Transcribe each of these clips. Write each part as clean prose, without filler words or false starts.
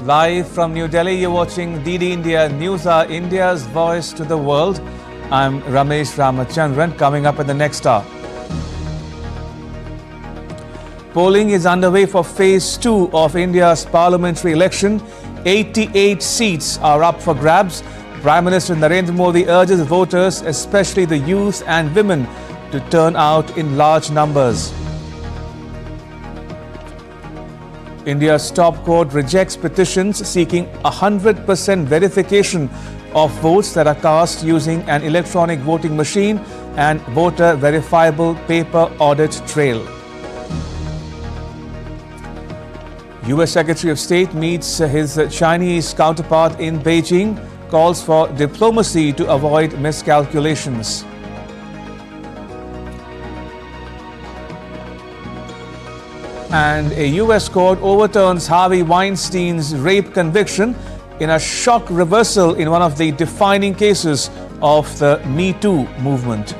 Live from New Delhi, you're watching DD India News Hour, India's voice to the world. I'm Ramesh Ramachandran. Coming up in the next hour. Polling is underway for phase 2 of India's parliamentary election. 88 seats are up for grabs. Prime Minister Narendra Modi urges voters, especially the youth and women, to turn out in large numbers. India's top court rejects petitions seeking 100% verification of votes that are cast using an electronic voting machine and voter verifiable paper audit trail. US Secretary of State meets his Chinese counterpart in Beijing, calls for diplomacy to avoid miscalculations. And a US court overturns Harvey Weinstein's rape conviction in a shock reversal in one of the defining cases of the Me Too movement.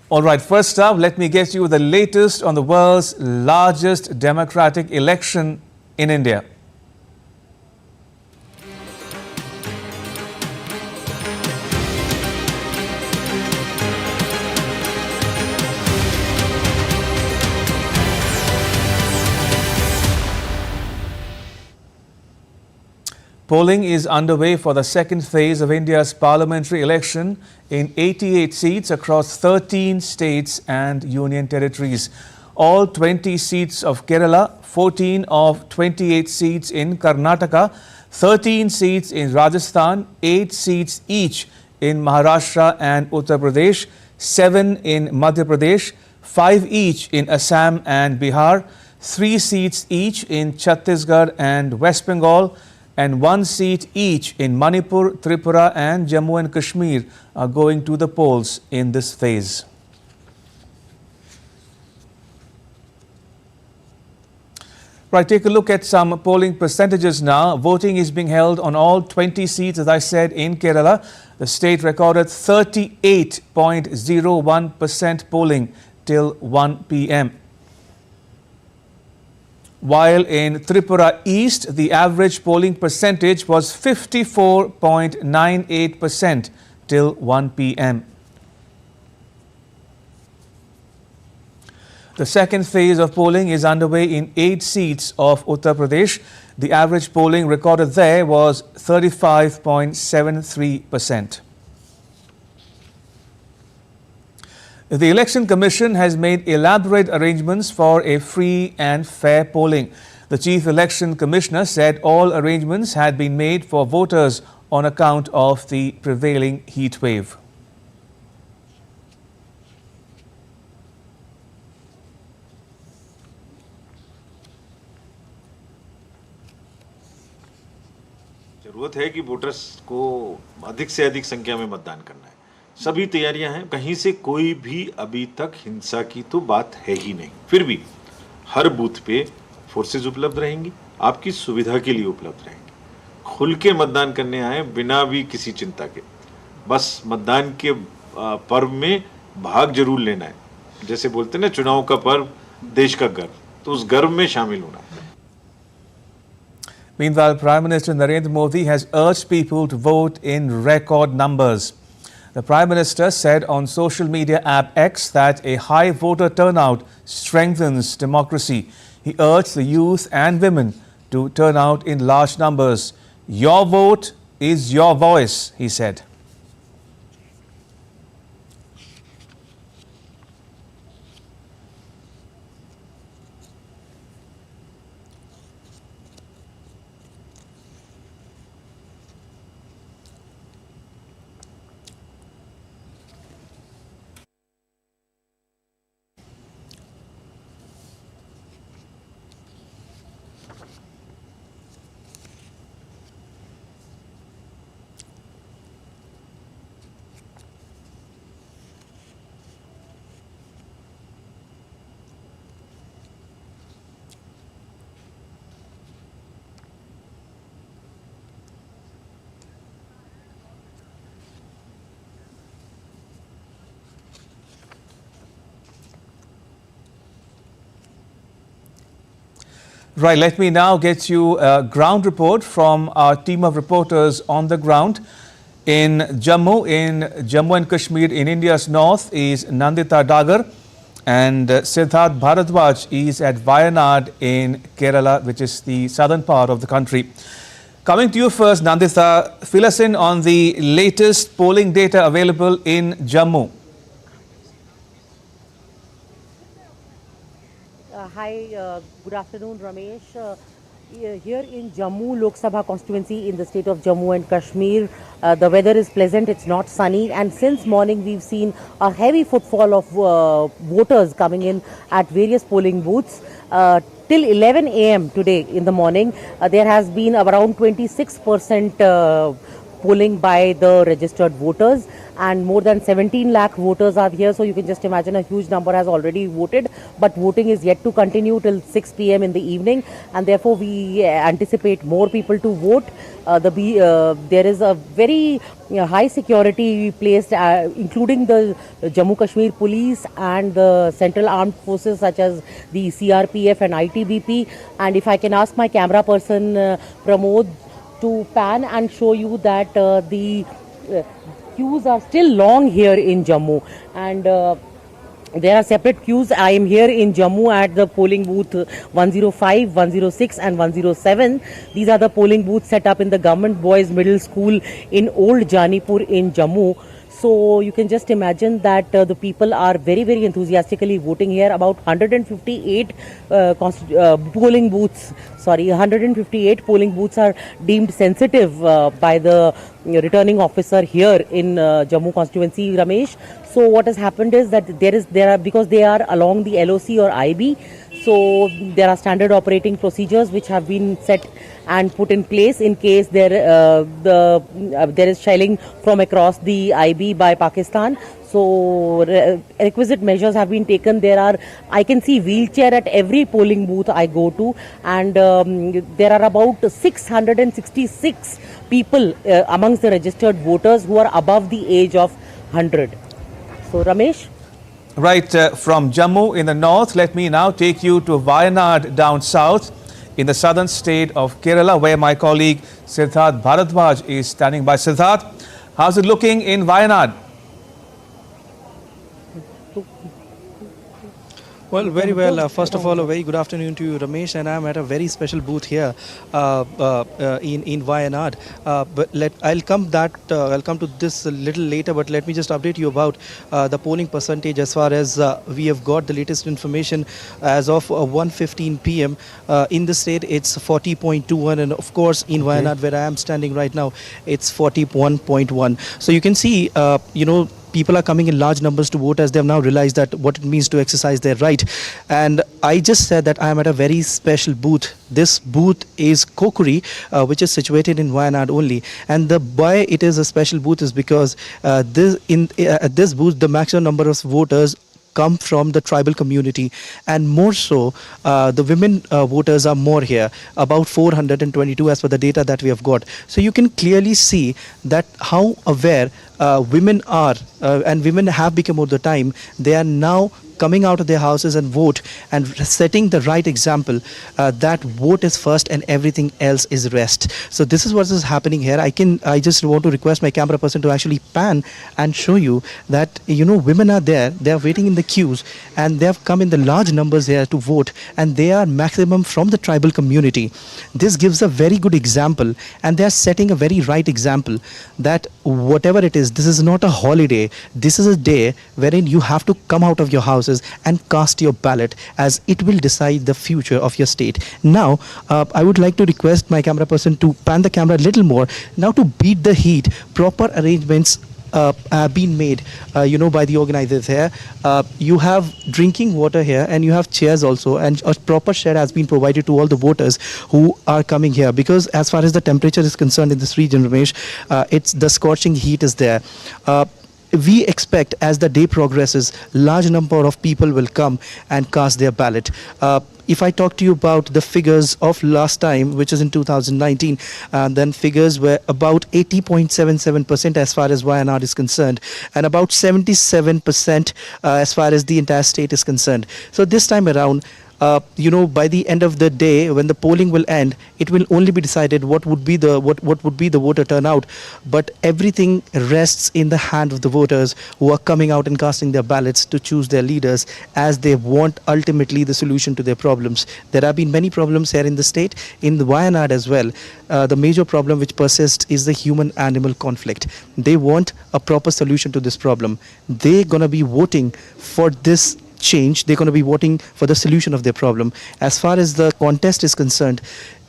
All right, first up, let me get you the latest on the world's largest democratic election in India. Polling is underway for the second phase of India's parliamentary election in 88 seats across 13 states and union territories. All 20 seats of Kerala, 14 of 28 seats in Karnataka, 13 seats in Rajasthan, 8 seats each in Maharashtra and Uttar Pradesh, 7 in Madhya Pradesh, 5 each in Assam and Bihar, 3 seats each in Chhattisgarh and West Bengal, and 1 seat each in Manipur, Tripura and Jammu and Kashmir are going to the polls in this phase. Right, take a look at some polling percentages now. Voting is being held on all 20 seats, as I said, in Kerala. The state recorded 38.01% polling till 1 p.m. While in Tripura East, the average polling percentage was 54.98% till 1 p.m. The second phase of polling is underway in 8 seats of Uttar Pradesh. The average polling recorded there was 35.73%. The Election Commission has made elaborate arrangements for a free and fair polling. The Chief Election Commissioner said all arrangements had been made for voters on account of the prevailing heat wave. जरूरत है कि voters को अधिक से अधिक संख्या में मतदान करना है। सभी तैयारियां हैं, कहीं से कोई भी अभी तक हिंसा की तो बात है ही नहीं। फिर भी हर बूथ पे फोर्सेस उपलब्ध रहेंगी, आपकी सुविधा के लिए उपलब्ध रहेंगी। खुल के मतदान करने आए बिना भी किसी चिंता के, बस मतदान के पर्व में भाग जरूर लेना है। जैसे बोलते हैं ना, चुनाव का पर्व देश का गर्व, तो उस गर्व में शामिल होना है। Meanwhile, Prime Minister Narendra Modi has urged people to vote in record numbers. The Prime Minister said on social media app X that a high voter turnout strengthens democracy. He urged the youth and women to turn out in large numbers. Your vote is your voice, he said. Right, let me now get you a ground report from our team of reporters on the ground. In Jammu and Kashmir, in India's north, is Nandita Dagar, and Siddharth Bharadwaj is at Wayanad in Kerala, which is the southern part of the country. Coming to you first, Nandita, fill us in on the latest polling data available in Jammu. Hi, good afternoon, Ramesh. Here in Jammu Lok Sabha constituency in the state of Jammu and Kashmir, the weather is pleasant, it's not sunny, and since morning we've seen a heavy footfall of voters coming in at various polling booths. Till 11 a.m. today in the morning, there has been around 26% polling by the registered voters, and more than 17 lakh voters are here, so you can just imagine a huge number has already voted, but voting is yet to continue till 6 p.m. in the evening, and therefore we anticipate more people to vote. There is a very high security placed, including the Jammu Kashmir police and the central armed forces such as the CRPF and ITBP. And if I can ask my camera person Pramod to pan and show you that the queues are still long here in Jammu, and there are separate queues. I am here in Jammu at the polling booth 105, 106 and 107. These are the polling booths set up in the Government Boys Middle School in Old Janipur in Jammu. So you can just imagine that the people are very, very enthusiastically voting here. About 158 polling booths, 158 polling booths are deemed sensitive by the returning officer here in Jammu constituency, Ramesh. So what has happened is that because they are along the LOC or IB, so there are standard operating procedures which have been set and put in place in case there is shelling from across the IB by Pakistan. So requisite measures have been taken. I can see wheelchair at every polling booth I go to, and there are about 666 people amongst the registered voters who are above the age of 100. So Ramesh? Right, from Jammu in the north, let me now take you to Wayanad down south in the southern state of Kerala, where my colleague Siddharth Bharadwaj is standing by. Siddharth, how's it looking in Wayanad? Well, very well. First of all, a very good afternoon to you, Ramesh, and I'm at a very special booth here in Wayanad. But I'll come to this a little later. But let me just update you about the polling percentage as far as we have got the latest information as of 1:15 p.m. In the state. It's 40.21, and of course in Wayanad, where I am standing right now, it's 41.1. So you can see, people are coming in large numbers to vote as they have now realized that what it means to exercise their right. And I just said that I am at a very special booth. This booth is Kokuri, which is situated in Wayanad only. And why it is a special booth is because at this booth, the maximum number of voters come from the tribal community, and more so the women voters are more here, about 422 as per the data that we have got. So you can clearly see that how aware women are, and women have become over the time. They are now coming out of their houses and vote, and setting the right example that vote is first and everything else is rest. So this is what is happening here. I just want to request my camera person to actually pan and show you that women are there, they are waiting in the queues, and they have come in the large numbers here to vote, and they are maximum from the tribal community. This gives a very good example, and they are setting a very right example that whatever it is, this is not a holiday. This is a day wherein you have to come out of your houses and cast your ballot, as it will decide the future of your state. Now, I would like to request my camera person to pan the camera a little more. Now, to beat the heat, proper arrangements have been made, by the organizers here. You have drinking water here, and you have chairs also, and a proper shed has been provided to all the voters who are coming here, because as far as the temperature is concerned in this region, Ramesh, it's the scorching heat is there. We expect as the day progresses, large number of people will come and cast their ballot. If I talk to you about the figures of last time, which is in 2019, then figures were about 80.77% as far as Wayanad is concerned, and about 77% as far as the entire state is concerned. So this time around, by the end of the day, when the polling will end, it will only be decided what would be the voter turnout. But everything rests in the hand of the voters who are coming out and casting their ballots to choose their leaders, as they want ultimately the solution to their problems. There have been many problems here in the state, in the Wayanad as well. The major problem which persists is the human-animal conflict. They want a proper solution to this problem. They're going to be voting for this change. They're going to be voting for the solution of their problem. As far as the contest is concerned,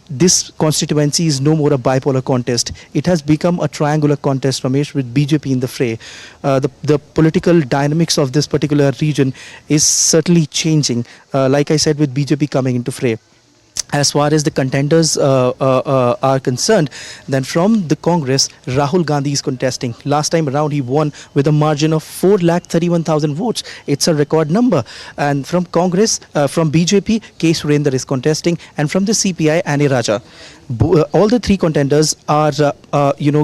this constituency is no more a bipolar contest. It has become a triangular contest, Ramesh, with BJP in the fray. The political dynamics of this particular region is certainly changing, like I said, with BJP coming into fray. As far as the contenders are concerned, then from the Congress, Rahul Gandhi is contesting. Last time around, he won with a margin of 4,31,000 votes. It's a record number. And from Congress, from BJP, K. Surendra is contesting, and from the CPI, Annie Raja. All the three contenders are,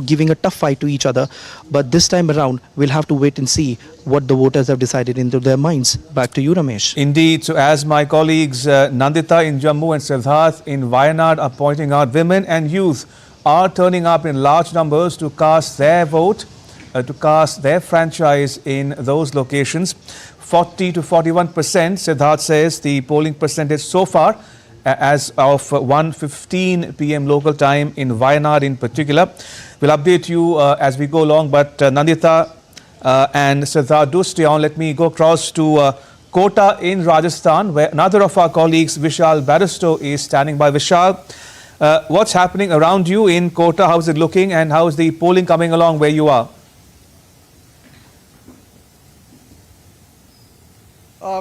giving a tough fight to each other. But this time around, we'll have to wait and see what the voters have decided into their minds. Back to you, Ramesh. Indeed. So as my colleagues Nandita in Jammu and Siddharth in Wayanad are pointing out, women and youth are turning up in large numbers to cast their vote, to cast their franchise in those locations. 40 to 41%, Siddharth says, the polling percentage so far, as of 1:15 p.m. local time in Wayanad in particular. We'll update you as we go along, but Nandita and Siddharth, do stay on. Let me go across to Kota in Rajasthan, where another of our colleagues, Vishal Barristow, is standing by. Vishal, what's happening around you in Kota? How's it looking, and how's the polling coming along where you are?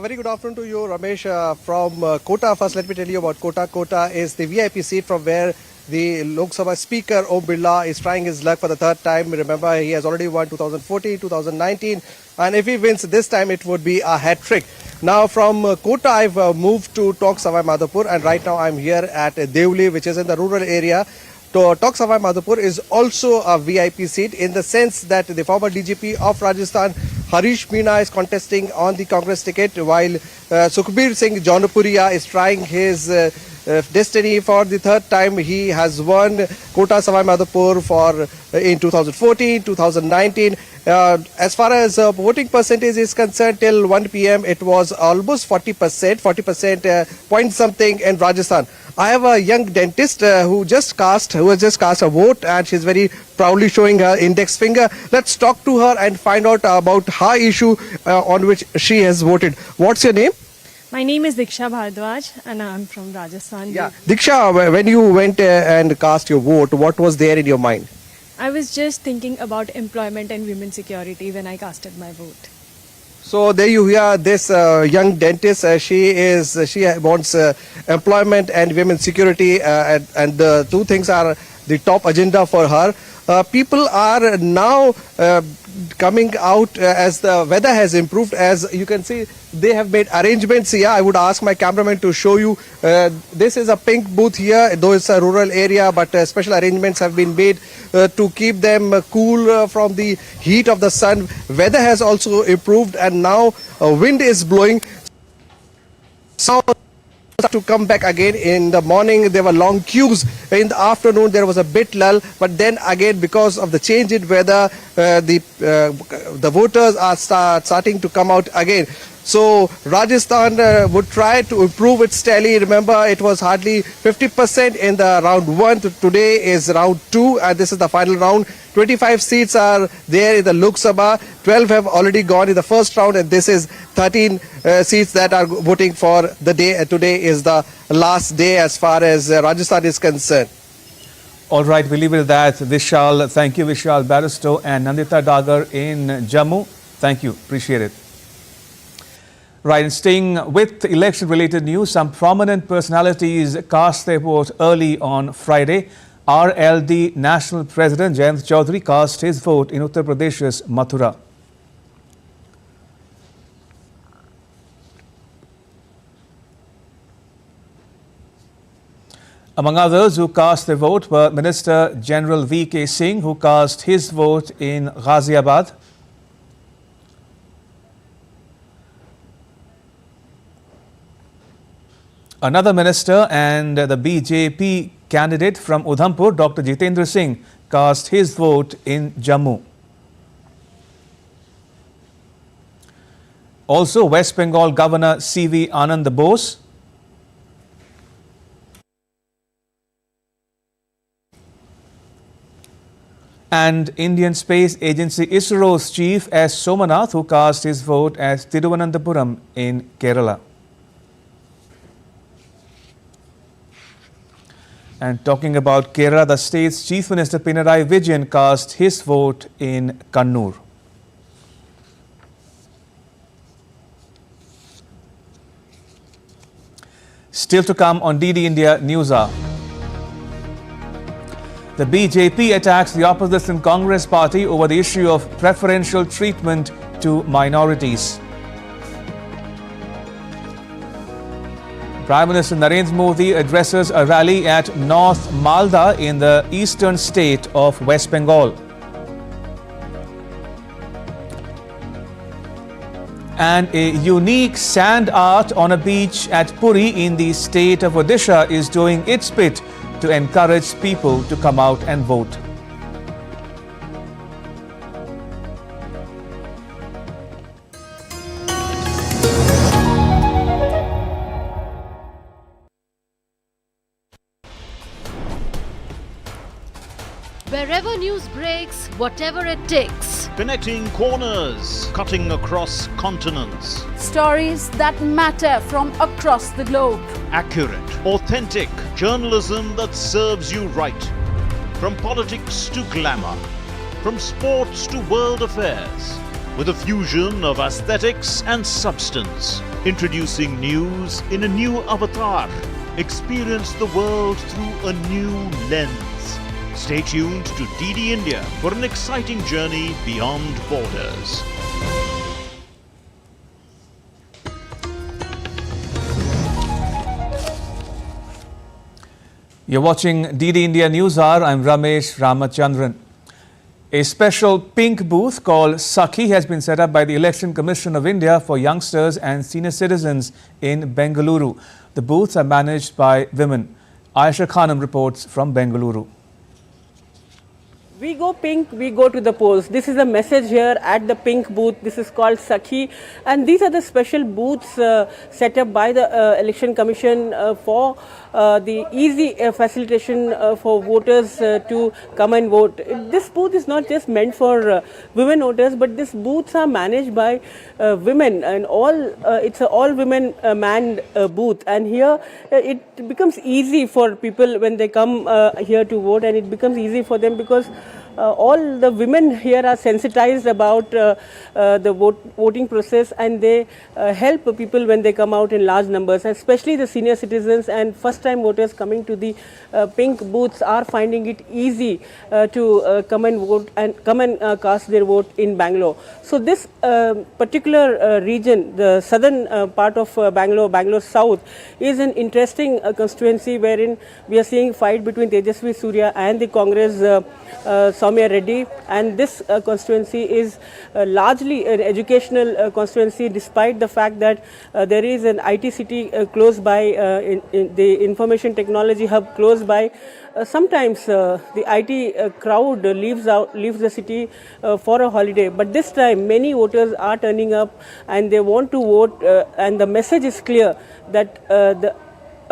Very good afternoon to you, Ramesh, from Kota. First, let me tell you about Kota. Kota is the VIP seat from where the Lok Sabha Speaker Om Birla is trying his luck for the third time. Remember, he has already won 2014, 2019, and if he wins this time, it would be a hat trick. Now, from Kota, I've moved to Tok Savai Madhopur, and right now I'm here at Deoli, which is in the rural area. Tok Savai Madhopur is also a VIP seat in the sense that the former DGP of Rajasthan, Harish Meena, is contesting on the Congress ticket, while Sukhbir Singh Jaunpuria is trying his destiny for the third time. He has won Kota Savai Madhopur in 2014, 2019. As far as voting percentage is concerned, till 1 p.m. it was almost 40% point something in Rajasthan. I have a young dentist who has just cast a vote, and she's very proudly showing her index finger. Let's talk to her and find out about her issue on which she has voted. What's your name? My name is Diksha Bhardwaj and I'm from Rajasthan. Yeah, Diksha, when you went and cast your vote, what was there in your mind? I was just thinking about employment and women's security when I casted my vote. So there you hear this young dentist. She wants employment and women's security, and the two things are the top agenda for her. People are now coming out as the weather has improved. As you can see, they have made arrangements here. I would ask my cameraman to show you. This is a pink booth here, though it's a rural area, but special arrangements have been made to keep them cool from the heat of the sun. Weather has also improved, and now wind is blowing. So to come back again. In the morning there were long queues, in the afternoon there was a bit lull, but then again, because of the change in weather, the voters are starting to come out again. So Rajasthan would try to improve its tally. Remember, it was hardly 50% in the round 1. Today is round 2, and this is the final round. 25 seats are there in the Lok Sabha. 12 have already gone in the first round, and this is 13 seats that are voting for the day. Today is the last day as far as Rajasthan is concerned. All right, we'll leave it at that. Vishal, thank you, Vishal Barristow and Nandita Dagar in Jammu. Thank you. Appreciate it. Right, and staying with election-related news, some prominent personalities cast their vote early on Friday. RLD National President Jayant Chaudhary cast his vote in Uttar Pradesh's Mathura. Among others who cast their vote were Minister General V.K. Singh, who cast his vote in Ghaziabad. Another minister and the BJP candidate from Udhampur, Dr. Jitendra Singh, cast his vote in Jammu. Also, West Bengal Governor C.V. Anand Bose, and Indian Space Agency ISRO's chief S. Somanath, who cast his vote as Thiruvananthapuram in Kerala. And talking about Kerala, the state's Chief Minister Pinarayi Vijayan cast his vote in Kannur. Still to come on DD India News Hour. The BJP attacks the opposition Congress party over the issue of preferential treatment to minorities. Prime Minister Narendra Modi addresses a rally at North Malda in the eastern state of West Bengal. And a unique sand art on a beach at Puri in the state of Odisha is doing its bit to encourage people to come out and vote. Wherever news breaks, whatever it takes. Connecting corners, cutting across continents. Stories that matter from across the globe. Accurate, authentic journalism that serves you right. From politics to glamour, from sports to world affairs, with a fusion of aesthetics and substance. Introducing news in a new avatar. Experience the world through a new lens. Stay tuned to DD India for an exciting journey beyond borders. You're watching DD India News Hour. I'm Ramesh Ramachandran. A special pink booth called Sakhi has been set up by the Election Commission of India for youngsters and senior citizens in Bengaluru. The booths are managed by women. Aisha Khanam reports from Bengaluru. We go pink, we go to the polls. This is a message here at the pink booth. This is called Sakhi, and these are the special booths set up by the Election Commission for the easy facilitation for voters to come and vote. This booth is not just meant for women voters, but these booths are managed by women, and it's an all women manned booth. And here it becomes easy for people when they come here to vote, and it becomes easy for them because all the women here are sensitized about the voting process, and they help people when they come out in large numbers, especially the senior citizens and first-time voters coming to the pink booths are finding it easy to come and vote and come and cast their vote in Bangalore. So this particular region, the southern part of Bangalore South, is an interesting constituency wherein we are seeing fight between Tejasvi Surya and the Congress Soumya Reddy, and this constituency is largely an educational constituency, despite the fact that there is an IT city close by, in the information technology hub close by. Sometimes the IT crowd leaves the city for a holiday, but this time many voters are turning up and they want to vote, and the message is clear that the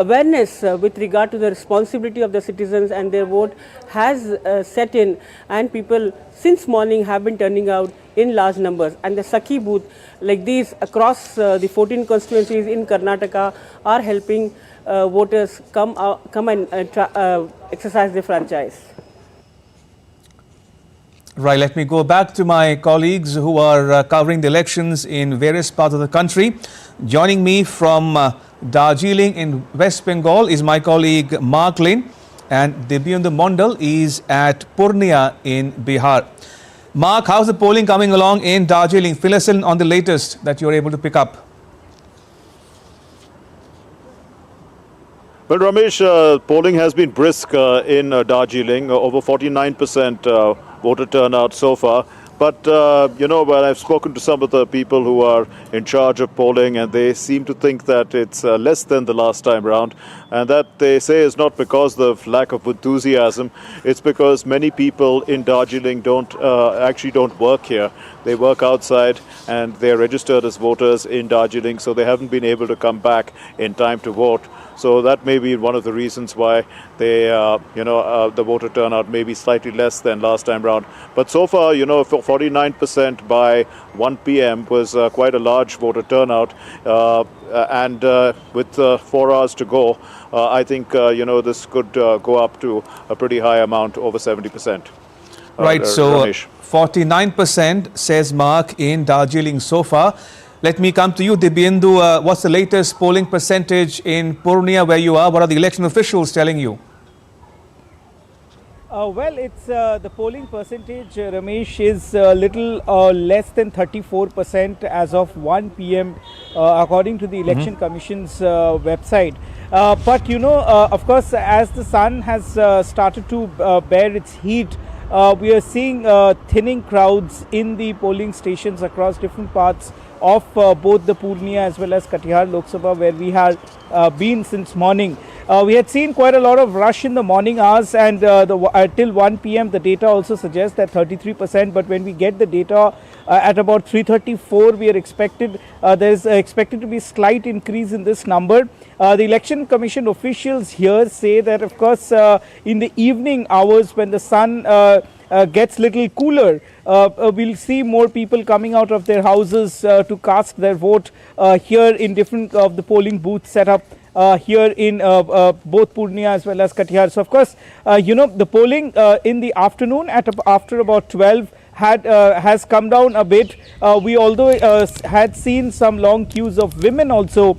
awareness with regard to the responsibility of the citizens and their vote has set in, and people since morning have been turning out in large numbers. And the Sakhi booth like these across the 14 constituencies in Karnataka are helping voters come and exercise their franchise. Right, let me go back to my colleagues who are covering the elections in various parts of the country. Joining me from Darjeeling in West Bengal is my colleague Mark Lin, and Dibyendra Mondal is at Purnia in Bihar. Mark, how's the polling coming along in Darjeeling? Fill us in on the latest that you're able to pick up. Well, Ramesh, polling has been brisk in Darjeeling, over 49% voter turnout so far. But, when I've spoken to some of the people who are in charge of polling, and they seem to think that it's less than the last time round, and that they say is not because of lack of enthusiasm, it's because many people in Darjeeling don't work here. They work outside and they're registered as voters in Darjeeling, so they haven't been able to come back in time to vote. So that may be one of the reasons why the voter turnout may be slightly less than last time round. But so far, 49% by 1 p.m. was quite a large voter turnout. And with 4 hours to go, I think, this could go up to a pretty high amount, over 70%. Right, so Ramesh. 49% says Mark in Darjeeling so far. Let me come to you, Dibyendu. What's the latest polling percentage in Purnia where you are? What are the election officials telling you? Well, it's the polling percentage, Ramesh, is a little less than 34% as of 1 p.m. According to the Election Commission's website. But of course, as the sun has started to bear its heat, we are seeing thinning crowds in the polling stations across different parts of both the Purnia as well as Katihar Lok Sabha, where we have been since morning. We had seen quite a lot of rush in the morning hours, and till 1 p.m. the data also suggests that 33%. But when we get the data at about 3:34, we are there is expected to be slight increase in this number. The Election Commission officials here say that, of course, in the evening hours when the sun gets little cooler, we'll see more people coming out of their houses to cast their vote here in different of the polling booths set up here in both Purnia as well as Katihar. So, of course, the polling in the afternoon after about 12 has come down a bit. We although had seen some long queues of women also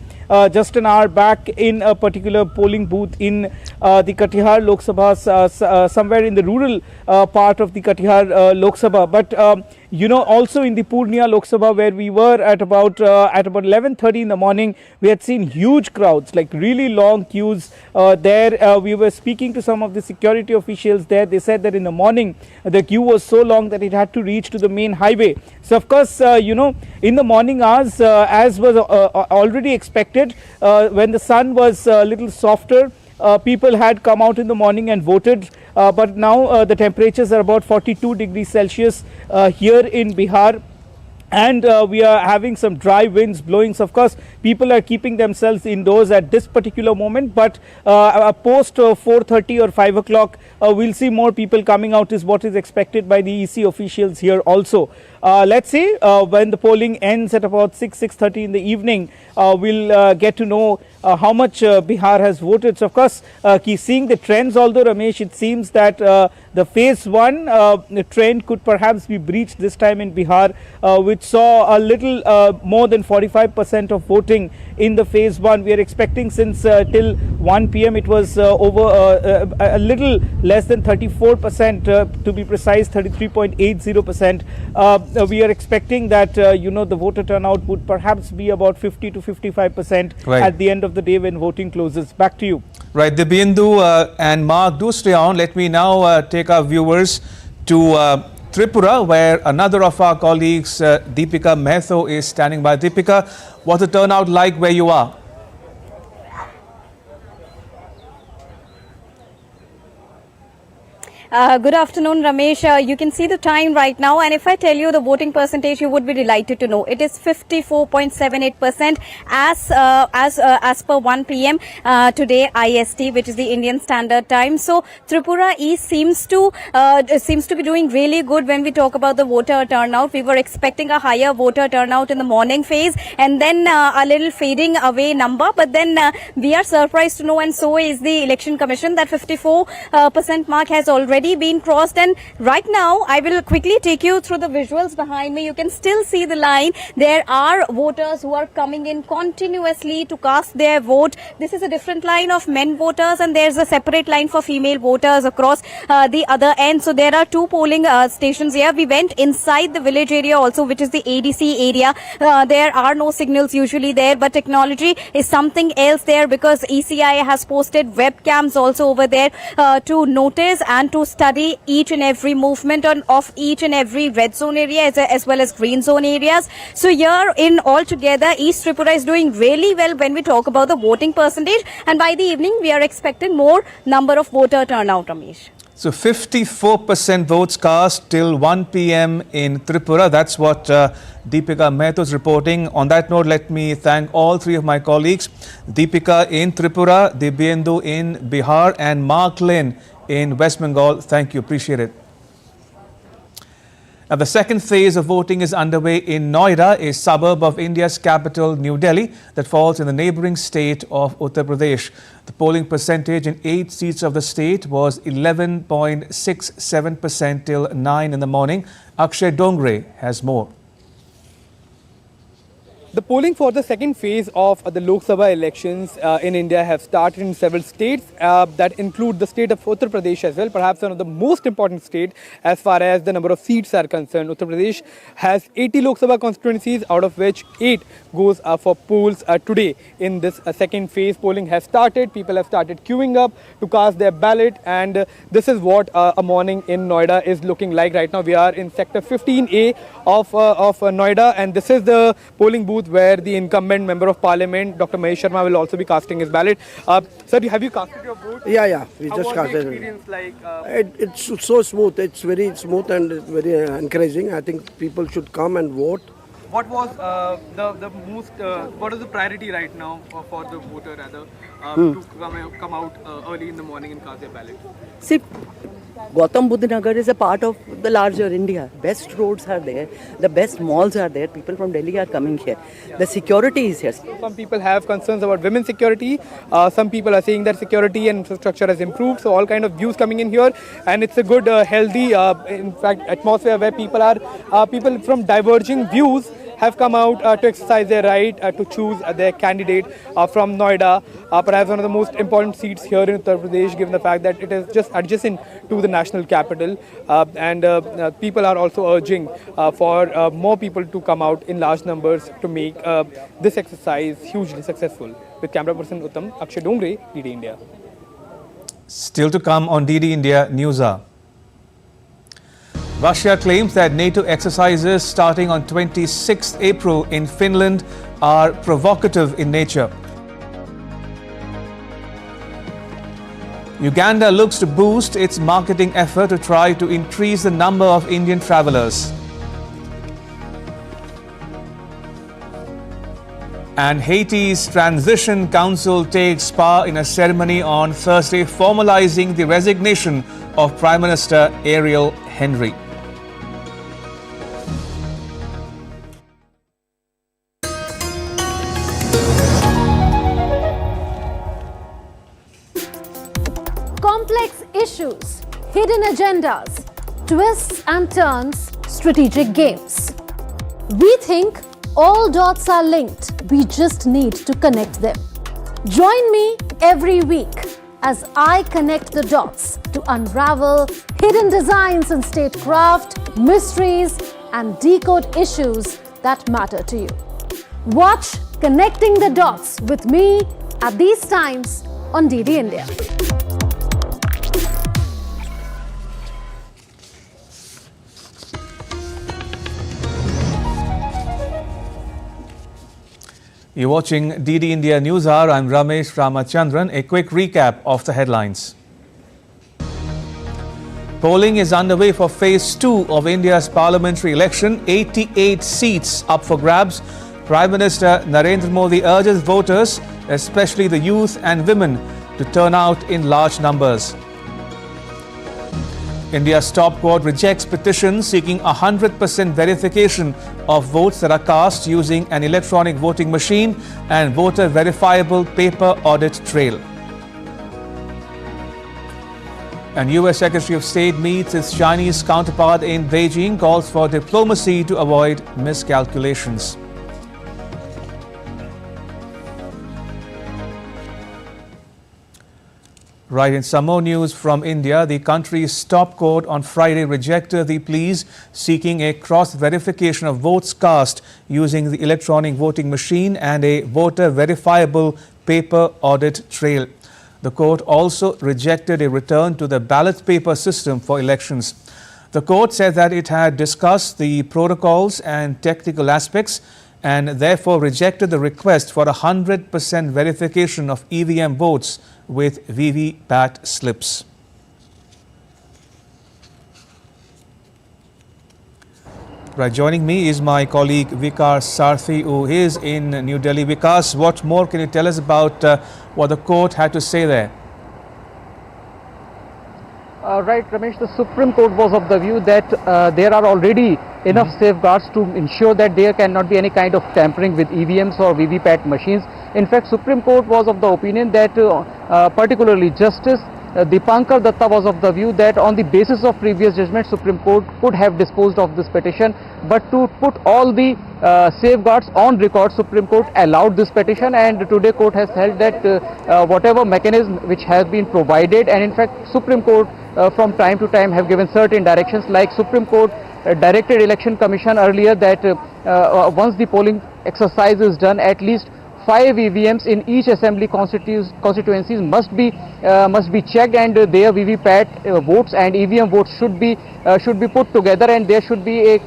just an hour back in a particular polling booth in the Katihar Lok Sabha, somewhere in the rural part of the Katihar Lok Sabha. But also in the Purnia Lok Sabha, where we were at about 11:30 in the morning, we had seen huge crowds, like really long queues there. We were speaking to some of the security officials there. They said that in the morning the queue was so long that it had to reach to the main highway. So of course, in the morning hours, as was already expected, when the sun was a little softer, people had come out in the morning and voted. But now the temperatures are about 42 degrees Celsius here in Bihar. And we are having some dry winds blowing. So of course, people are keeping themselves indoors at this particular moment. But post 4:30 or 5 o'clock, we'll see more people coming out is what is expected by the EC officials here also. Let's see when the polling ends at about 6:30 in the evening, we'll get to know how much Bihar has voted. So of course, seeing the trends, although Ramesh, it seems that the phase 1 trend could perhaps be breached this time in Bihar, which saw a little more than 45% of voting in the phase 1. We are expecting, since till 1 p.m. it was over a little less than 34%, to be precise, 33.80%. We are expecting that the voter turnout would perhaps be about 50 to 55% at the end of the day when voting closes. Back to you. Right, Dibyendu and Mark, do stay on. Let me now take our viewers to Tripura, where another of our colleagues, Deepika Mehtho, is standing by. Deepika, what's the turnout like where you are? Good afternoon, Ramesh. You can see the time right now, and if I tell you the voting percentage, you would be delighted to know. It is 54.78% as per 1 p.m. Today IST, which is the Indian Standard Time. So Tripura East seems to be doing really good when we talk about the voter turnout. We were expecting a higher voter turnout in the morning phase, and then a little fading away number. But then we are surprised to know, and so is the Election Commission, that 54% mark has already been crossed. And right now I will quickly take you through the visuals behind me. You can still see the line. There are voters who are coming in continuously to cast their vote. This is a different line of men voters, and there's a separate line for female voters across the other end. So there are two polling stations here. We went inside the village area also, which is the ADC area. There are no signals usually there, but technology is something else there, because ECI has posted webcams also over there to notice and to study each and every movement of each and every red zone area as well as green zone areas. So here in altogether, East Tripura is doing really well when we talk about the voting percentage, and by the evening we are expecting more number of voter turnout, Ramesh. So 54% votes cast till 1 p.m. in Tripura. That's what Deepika Mehta is reporting. On that note, let me thank all three of my colleagues. Deepika in Tripura, Dibyendu in Bihar, and Mark Lin in West Bengal. Thank you. Appreciate it. Now, the second phase of voting is underway in Noida, a suburb of India's capital, New Delhi, that falls in the neighboring state of Uttar Pradesh. The polling percentage in 8 seats of the state was 11.67% till 9 in the morning. Akshay Dongre has more. The polling for the second phase of the Lok Sabha elections in India have started in several states that include the state of Uttar Pradesh as well, perhaps one of the most important state as far as the number of seats are concerned. Uttar Pradesh has 80 Lok Sabha constituencies, out of which 8 goes for polls today. In this second phase, polling has started. People have started queuing up to cast their ballot, and this is what a morning in Noida is looking like. Right now we are in sector 15A of Noida, and this is the polling booth where the incumbent member of parliament, Dr. Mahesh Sharma, will also be casting his ballot. Sir, have you casted your vote? Yeah, we How just was casted. the experience like? It's so smooth. It's very smooth and very encouraging. I think people should come and vote. What was the most? What is the priority right now for the voter rather to come out early in the morning and cast their ballot? See, Gautam Buddha Nagar is a part of the larger India. Best roads are there, the best malls are there. People from Delhi are coming here. The security is here. Some people have concerns about women's security. Some people are saying that security and infrastructure has improved. So all kind of views coming in here, and it's a good, healthy, in fact, atmosphere where people from diverging views have come out to exercise their right to choose their candidate from Noida, perhaps one of the most important seats here in Uttar Pradesh, given the fact that it is just adjacent to the national capital. And people are also urging for more people to come out in large numbers to make this exercise hugely successful. With camera person Uttam, Akshay Dongre, DD India. Still to come on DD India News Hour. Russia claims that NATO exercises starting on 26th April in Finland are provocative in nature. Uganda looks to boost its marketing effort to try to increase the number of Indian travelers. And Haiti's Transition Council takes part in a ceremony on Thursday formalizing the resignation of Prime Minister Ariel Henry. Complex issues, hidden agendas, twists and turns, strategic games. We think all dots are linked. We just need to connect them. Join me every week as I connect the dots to unravel hidden designs in statecraft, mysteries, and decode issues that matter to you. Watch Connecting the Dots with me at these times on DD India. You're watching DD India News Hour. I'm Ramesh Ramachandran. A quick recap of the headlines. Polling is underway for phase 2 of India's parliamentary election. 88 seats up for grabs. Prime Minister Narendra Modi urges voters, especially the youth and women, to turn out in large numbers. India's top court rejects petitions seeking 100% verification of votes that are cast using an electronic voting machine and voter verifiable paper audit trail. And US Secretary of State meets its Chinese counterpart in Beijing, calls for diplomacy to avoid miscalculations. Right, in some more news from India, the country's top court on Friday rejected the pleas seeking a cross-verification of votes cast using the electronic voting machine and a voter verifiable paper audit trail. The court also rejected a return to the ballot paper system for elections. The court said that it had discussed the protocols and technical aspects and therefore rejected the request for 100% verification of EVM votes with VVPAT slips. Right, joining me is my colleague Vikas Sarthi, who is in New Delhi. Vikas, what more can you tell us about what the court had to say there? Right, Ramesh, the Supreme Court was of the view that there are already enough safeguards to ensure that there cannot be any kind of tampering with EVMs or VVPAT machines. In fact, Supreme Court was of the opinion that particularly Justice Dipankar Datta was of the view that on the basis of previous judgment, Supreme Court could have disposed of this petition, but to put all the safeguards on record, Supreme Court allowed this petition, and today court has held that whatever mechanism which has been provided, and in fact Supreme Court from time to time have given certain directions, like Supreme Court directed Election Commission earlier that once the polling exercise is done, at least 5 EVMs in each assembly constituencies must be checked, and their VVPAT votes and EVM votes should be put together, and there should be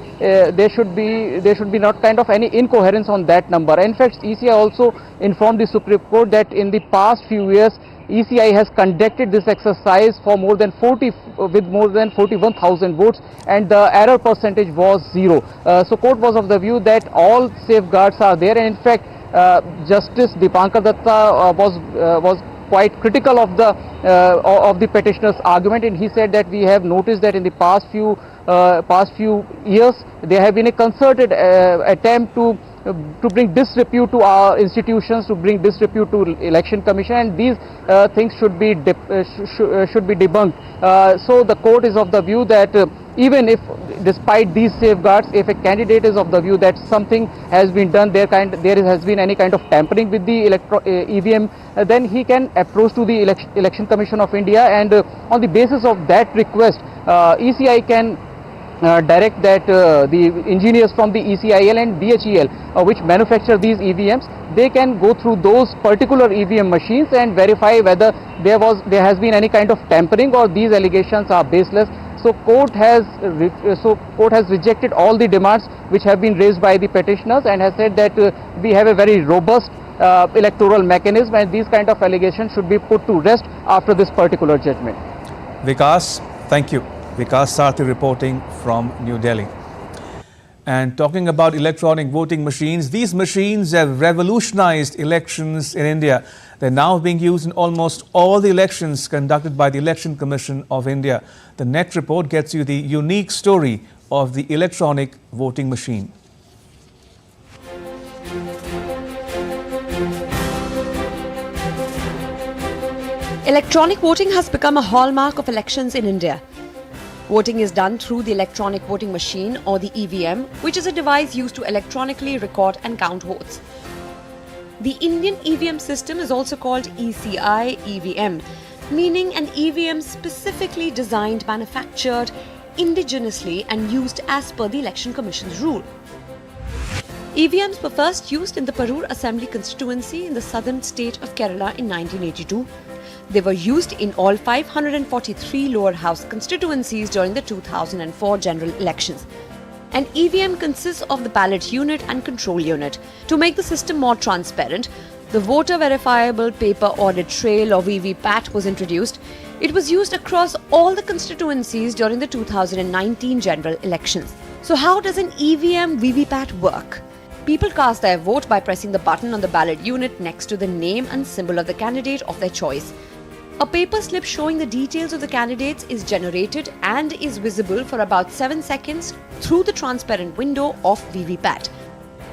not kind of any incoherence on that number. In fact, ECI also informed the Supreme Court that in the past few years ECI has conducted this exercise for more than 41,000 votes, and the error percentage was 0. So court was of the view that all safeguards are there, and in fact Justice Dipankar Datta was quite critical of the petitioner's argument, and he said that we have noticed that in the past few years there have been a concerted attempt to bring disrepute to our institutions, to bring disrepute to Election Commission, and these things should be debunked. So the court is of the view that even if, despite these safeguards, if a candidate is of the view that something has been done, there has been any kind of tampering with the EVM, then he can approach to the Election Commission of India, and on the basis of that request, ECI can direct that the engineers from the ECIL and DHEL which manufacture these EVMs, they can go through those particular EVM machines and verify whether there has been any kind of tampering or these allegations are baseless. So court has rejected all the demands which have been raised by the petitioners, and has said that we have a very robust electoral mechanism, and these kind of allegations should be put to rest after this particular judgment. Vikas, thank you. Vikas Sarthi reporting from New Delhi. And talking about electronic voting machines, these machines have revolutionized elections in India. They're now being used in almost all the elections conducted by the Election Commission of India. The Net report gets you the unique story of the electronic voting machine. Electronic voting has become a hallmark of elections in India. Voting is done through the electronic voting machine, or the EVM, which is a device used to electronically record and count votes. The Indian EVM system is also called ECI EVM, meaning an EVM specifically designed, manufactured indigenously and used as per the Election Commission's rule. EVMs were first used in the Parur Assembly constituency in the southern state of Kerala in 1982. They were used in all 543 lower house constituencies during the 2004 general elections. An EVM consists of the ballot unit and control unit. To make the system more transparent, the voter verifiable paper audit trail, or VVPAT, was introduced. It was used across all the constituencies during the 2019 general elections. So how does an EVM VVPAT work? People cast their vote by pressing the button on the ballot unit next to the name and symbol of the candidate of their choice. A paper slip showing the details of the candidates is generated and is visible for about 7 seconds through the transparent window of VVPAT.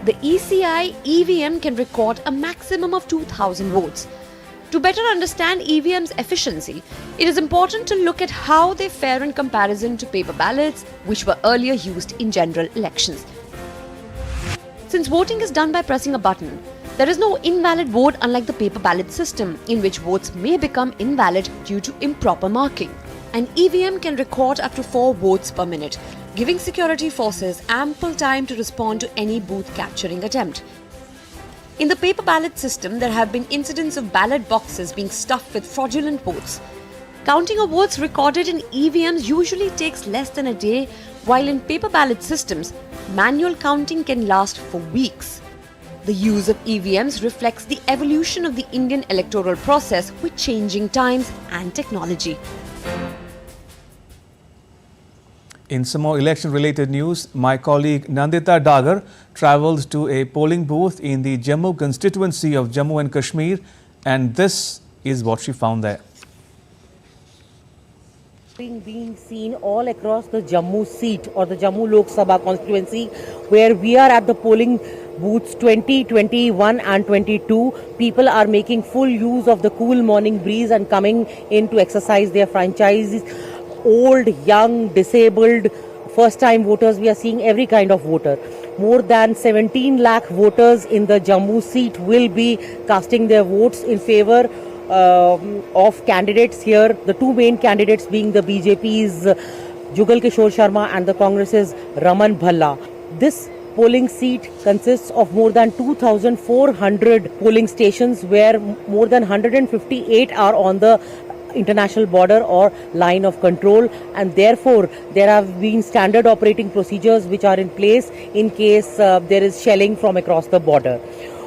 The ECI EVM can record a maximum of 2,000 votes. To better understand EVM's efficiency, it is important to look at how they fare in comparison to paper ballots, which were earlier used in general elections. Since voting is done by pressing a button, there is no invalid vote, unlike the paper ballot system, in which votes may become invalid due to improper marking. An EVM can record up to 4 votes per minute, giving security forces ample time to respond to any booth capturing attempt. In the paper ballot system, there have been incidents of ballot boxes being stuffed with fraudulent votes. Counting of votes recorded in EVMs usually takes less than a day, while in paper ballot systems, manual counting can last for weeks. The use of EVMs reflects the evolution of the Indian electoral process with changing times and technology. In some more election-related news, my colleague Nandita Dagar travelled to a polling booth in the Jammu constituency of Jammu and Kashmir, and this is what she found there. Being seen all across the Jammu seat or the Jammu Lok Sabha constituency, where we are at the polling booths 20, 21 and 22. People are making full use of the cool morning breeze and coming in to exercise their franchises. Old, young, disabled, first-time voters, we are seeing every kind of voter. More than 17 lakh voters in the Jammu seat will be casting their votes in favour of candidates here. The two main candidates being the BJP's Jugal Kishore Sharma and the Congress's Raman Bhalla. This polling seat consists of more than 2,400 polling stations, where more than 158 are on the international border or line of control, and therefore there have been standard operating procedures which are in place in case there is shelling from across the border.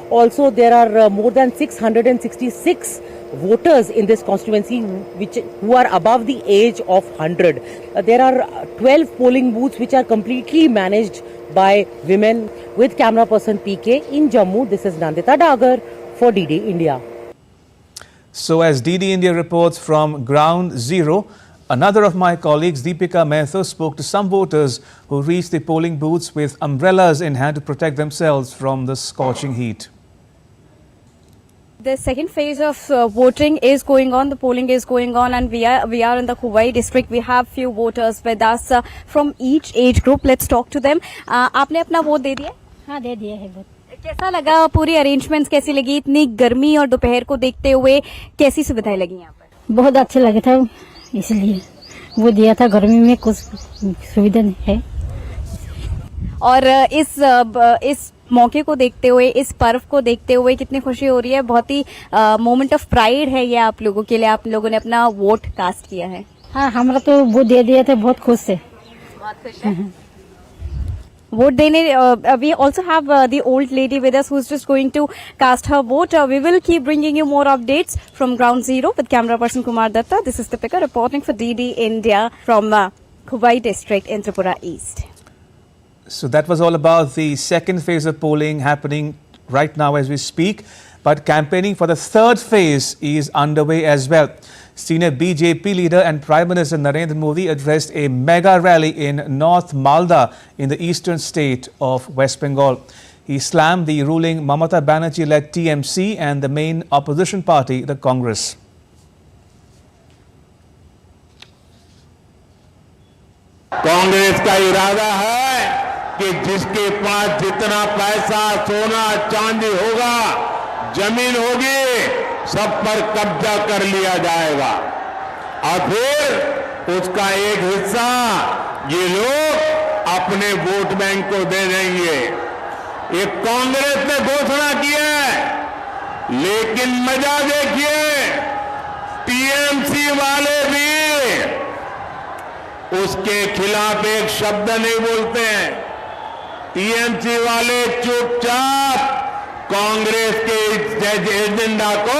Also, there are more than 666 voters in this constituency who are above the age of 100. There are 12 polling booths which are completely managed by women. With camera person PK in Jammu, this is Nandita Dagar for DD India. So as DD India reports from Ground Zero, another of my colleagues, Deepika Mehta, spoke to some voters who reached the polling booths with umbrellas in hand to protect themselves from the scorching heat. The second phase of voting is going on, the polling is going on, and we are in the Kuwai district. We have few voters with us from each age group. Let's talk to them. आपने अपना vote दे दिया? हाँ, दे दिया है vote. कैसा लगा? पूरी arrangements कैसी लगी? इतनी गर्मी और दोपहर को देखते हुए कैसी सुविधाएं लगी यहाँ पर? बहुत अच्छे लगे था, इसलिए वो दिया था। गर्मी में कुछ सुविधा है। और इस मौके को देखते हुए, इस पर्व को देखते हुए कितनी खुशी हो रही है? बहुत ही मोमेंट ऑफ प्राइड है ये आप लोगों के लिए। आप लोगों ने अपना वोट कास्ट किया है। हाँ, हमारा तो वोट दे दिया था, बहुत खुश है। बहुत खुश है वोट देने। We also have the old lady with us who is just going to cast her vote. We will keep bringing you more updates from ground zero with camera person Kumar Datta. This is Deepika reporting for DD India from Kuwai district in Tripura East. So that was all about the second phase of polling happening right now as we speak. But campaigning for the third phase is underway as well. Senior BJP leader and Prime Minister Narendra Modi addressed a mega rally in North Malda in the eastern state of West Bengal. He slammed the ruling Mamata Banerjee-led TMC and the main opposition party, the Congress. Congress का इरादा है कि जिसके पास जितना पैसा, सोना, चांदी होगा, जमीन होगी, सब पर कब्जा कर लिया जाएगा और फिर उसका एक हिस्सा ये लोग अपने वोट बैंक को दे देंगे। ये कांग्रेस ने घोषणा की है, लेकिन मजा देखिए, टीएमसी वाले भी उसके खिलाफ एक शब्द नहीं बोलते हैं। टीएमसी वाले चुपचाप कांग्रेस के इस एजेंडा को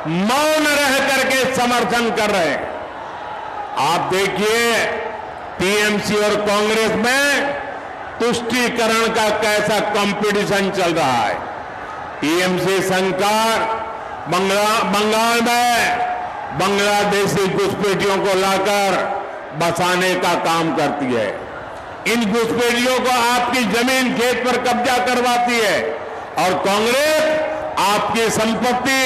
मौन रह करके समर्थन कर रहे हैं। आप देखिए टीएमसी और कांग्रेस में तुष्टीकरण का कैसा कंपटीशन चल रहा है। टीएमसी सरकार बंगाल में बांग्लादेशी घुसपैठियों को लाकर बसाने का काम करती है। इन घुसपैठियों को आपकी जमीन खेत पर कब्जा करवाती है और कांग्रेस आपकी संपत्ति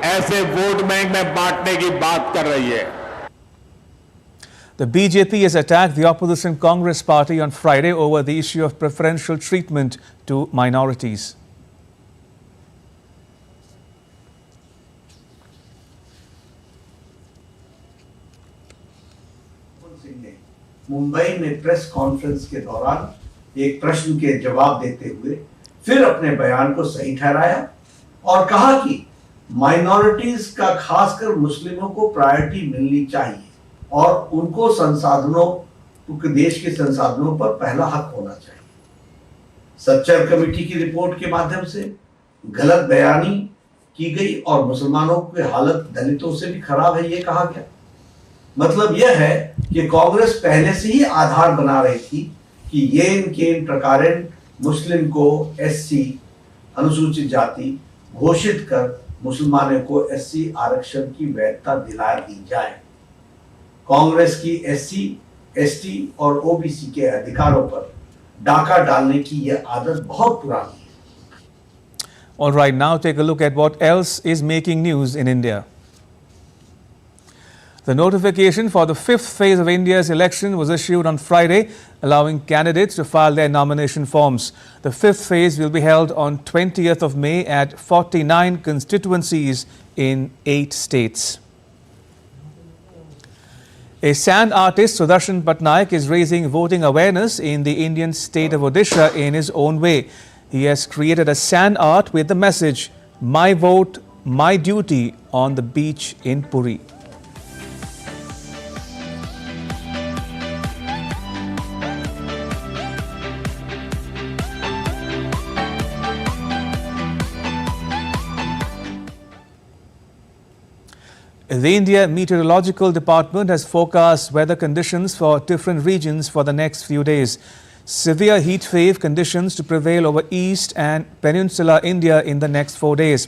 ऐसे वोट बैंक में बांटने की बात कर रही है। The BJP has attacked the opposition Congress party on Friday over the issue of preferential treatment to minorities. Mumbai में प्रेस कॉन्फ्रेंस के दौरान एक प्रश्न के जवाब देते हुए फिर अपने बयान को सही ठहराया और कहा कि माइनॉरिटीज का खासकर मुस्लिमों को प्रायोरिटी मिलनी चाहिए और उनको संसाधनों, देश के संसाधनों पर पहला हक होना चाहिए। सच्चर कमेटी की रिपोर्ट के माध्यम से गलत बयानी की गई और मुसलमानों की हालत दलितों से भी खराब है, ये कहा गया। मतलब यह है कि कांग्रेस पहले से ही आधार बना रही थी कि येन केन प्रकारेण मुस्लिम को एससी अनुसूचित जाति घोषित कर मुसलमानों को एससी आरक्षण की वैधता दिला दी जाए। कांग्रेस की एससी, एसटी और ओबीसी के अधिकारों पर डाका डालने की यह आदत बहुत पुरानी है। All right, now take a look at what else is making news in India. The notification for the fifth phase of India's election was issued on Friday, allowing candidates to file their nomination forms. The fifth phase will be held on 20th of May at 49 constituencies in 8 states. A sand artist, Doordarshan Patnaik, is raising voting awareness in the Indian state of Odisha in his own way. He has created a sand art with the message, "My vote, my duty," on the beach in Puri. The India Meteorological Department has forecast weather conditions for different regions for the next few days. Severe heat wave conditions to prevail over east and peninsular India in the next 4 days.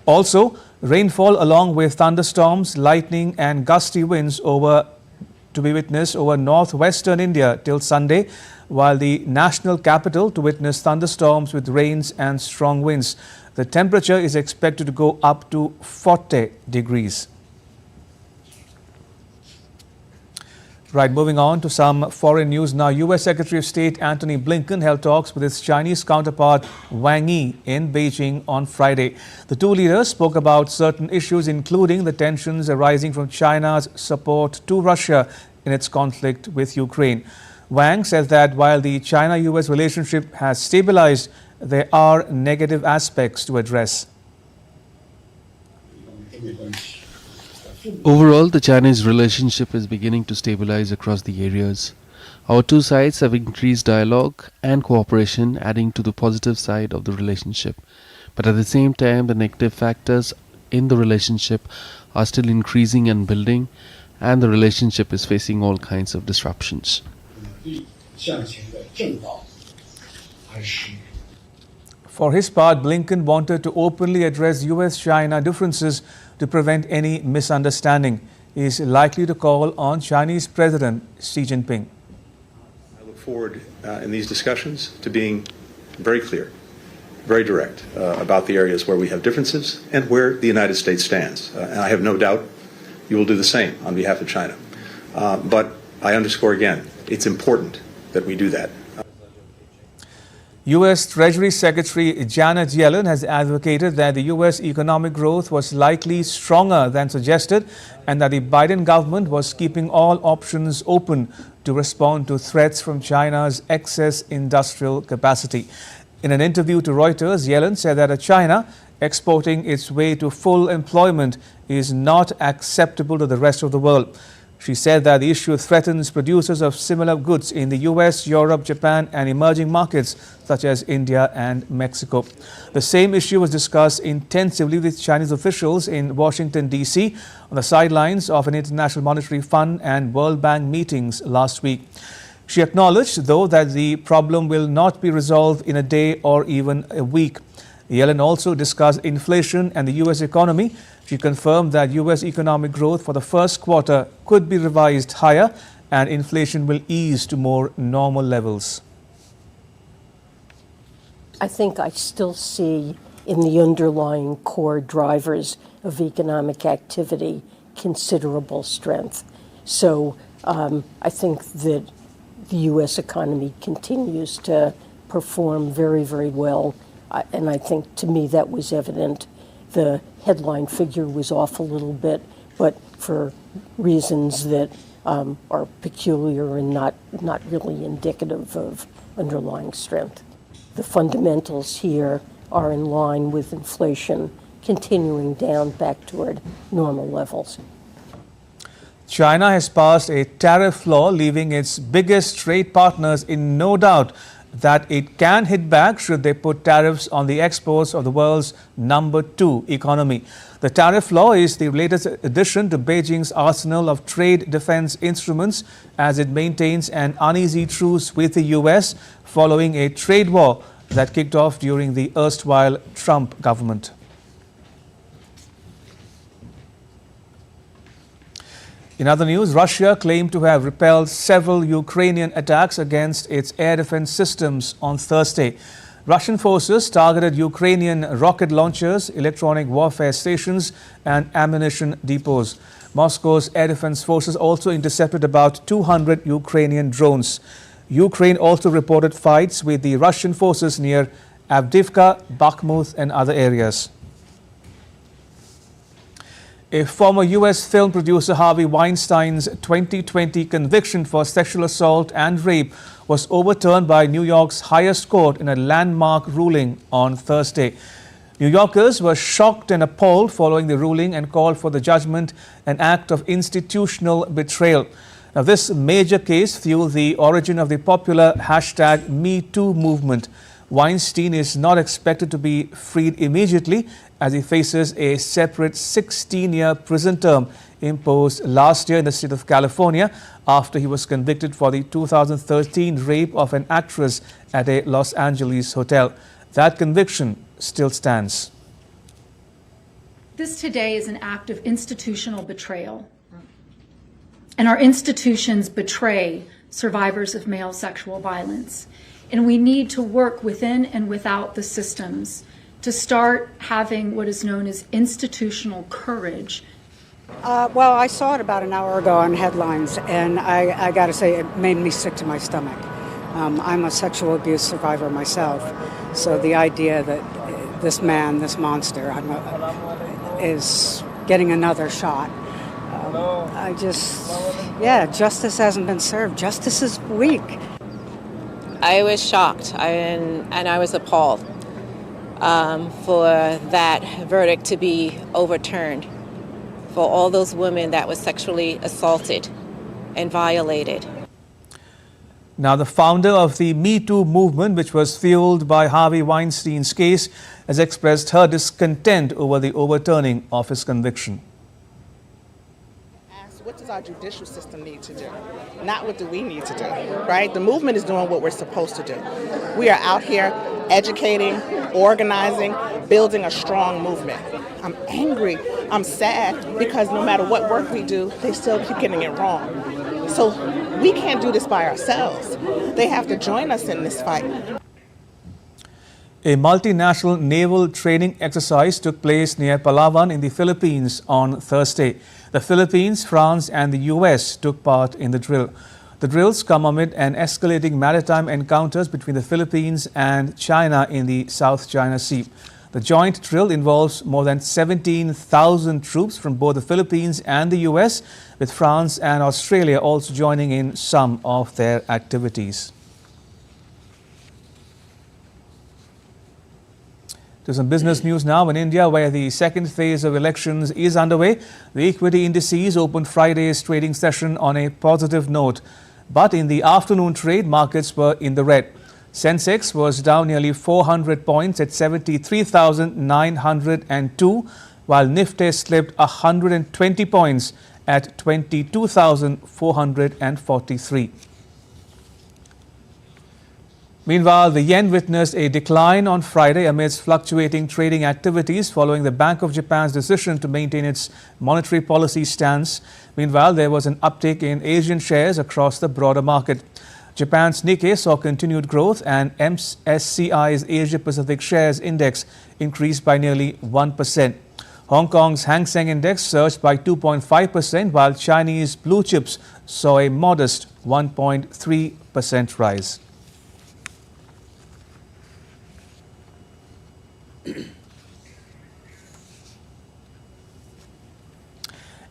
Also, rainfall along with thunderstorms, lightning and gusty winds to be witnessed over northwestern India till Sunday, while the national capital to witness thunderstorms with rains and strong winds. The temperature is expected to go up to 40 degrees. Right, moving on to some foreign news now. U.S. Secretary of State Antony Blinken held talks with his Chinese counterpart Wang Yi in Beijing on Friday. The two leaders spoke about certain issues, including the tensions arising from China's support to Russia in its conflict with Ukraine. Wang says that while the China-U.S. relationship has stabilized, there are negative aspects to address. Overall, the Chinese relationship is beginning to stabilize across the areas. Our two sides have increased dialogue and cooperation, adding to the positive side of the relationship. But at the same time, the negative factors in the relationship are still increasing and building, and the relationship is facing all kinds of disruptions. For his part, Blinken wanted to openly address U.S.-China differences to prevent any misunderstanding. He is likely to call on Chinese President Xi Jinping. I look forward in these discussions to being very clear, very direct about the areas where we have differences and where the United States stands. And I have no doubt you will do the same on behalf of China. But I underscore again, it's important that we do that. U.S. Treasury Secretary Janet Yellen has advocated that the U.S. economic growth was likely stronger than suggested and that the Biden government was keeping all options open to respond to threats from China's excess industrial capacity. In an interview to Reuters, Yellen said that China exporting its way to full employment is not acceptable to the rest of the world. She said that the issue threatens producers of similar goods in the US, Europe, Japan and emerging markets such as India and Mexico. The same issue was discussed intensively with Chinese officials in Washington, D.C. on the sidelines of an International Monetary Fund and World Bank meetings last week. She acknowledged, though, that the problem will not be resolved in a day or even a week. Yellen also discussed inflation and the U.S. economy. She confirmed that U.S. economic growth for the first quarter could be revised higher and inflation will ease to more normal levels. I think I still see in the underlying core drivers of economic activity considerable strength. So I think that the U.S. economy continues to perform very, very well. And I think to me that was evident. The headline figure was off a little bit, but for reasons that are peculiar and not really indicative of underlying strength. The fundamentals here are in line with inflation continuing down back toward normal levels. China has passed a tariff law, leaving its biggest trade partners in no doubt that it can hit back should they put tariffs on the exports of the world's #2 economy. The tariff law is the latest addition to Beijing's arsenal of trade defense instruments as it maintains an uneasy truce with the US following a trade war that kicked off during the erstwhile Trump government. In other news, Russia claimed to have repelled several Ukrainian attacks against its air defense systems on Thursday. Russian forces targeted Ukrainian rocket launchers, electronic warfare stations, and ammunition depots. Moscow's air defense forces also intercepted about 200 Ukrainian drones. Ukraine also reported fights with the Russian forces near Avdiivka, Bakhmut, and other areas. A former U.S. film producer, Harvey Weinstein's 2020 conviction for sexual assault and rape was overturned by New York's highest court in a landmark ruling on Thursday. New Yorkers were shocked and appalled following the ruling and called for the judgment an act of institutional betrayal. Now, this major case fueled the origin of the popular hashtag #MeToo movement. Weinstein is not expected to be freed immediately as he faces a separate 16-year prison term imposed last year in the state of California after he was convicted for the 2013 rape of an actress at a Los Angeles hotel. That conviction still stands. This today is an act of institutional betrayal. And our institutions betray survivors of male sexual violence. And we need to work within and without the systems to start having what is known as institutional courage. Well, I saw it about an hour ago on headlines, and I got to say, it made me sick to my stomach. I'm a sexual abuse survivor myself, so the idea that this man, this monster, is getting another shot, justice hasn't been served. Justice is weak. I was shocked and I was appalled for that verdict to be overturned, for all those women that were sexually assaulted and violated. Now, the founder of the #MeToo movement, which was fueled by Harvey Weinstein's case, has expressed her discontent over the overturning of his conviction. What does our judicial system need to do? Not what do we need to do, right? The movement is doing what we're supposed to do. We are out here educating, organizing, building a strong movement. I'm angry, I'm sad, because no matter what work we do, they still keep getting it wrong. So we can't do this by ourselves. They have to join us in this fight. A multinational naval training exercise took place near Palawan in the Philippines on Thursday. The Philippines, France and the US took part in the drill. The drills come amid an escalating maritime encounters between the Philippines and China in the South China Sea. The joint drill involves more than 17,000 troops from both the Philippines and the US, with France and Australia also joining in some of their activities. To some business news now. In India, where the second phase of elections is underway, the equity indices opened Friday's trading session on a positive note. But in the afternoon trade, markets were in the red. Sensex was down nearly 400 points at 73,902, while Nifty slipped 120 points at 22,443. Meanwhile, the yen witnessed a decline on Friday amidst fluctuating trading activities following the Bank of Japan's decision to maintain its monetary policy stance. Meanwhile, there was an uptick in Asian shares across the broader market. Japan's Nikkei saw continued growth and MSCI's Asia-Pacific Shares Index increased by nearly 1%. Hong Kong's Hang Seng Index surged by 2.5%, while Chinese blue chips saw a modest 1.3% rise.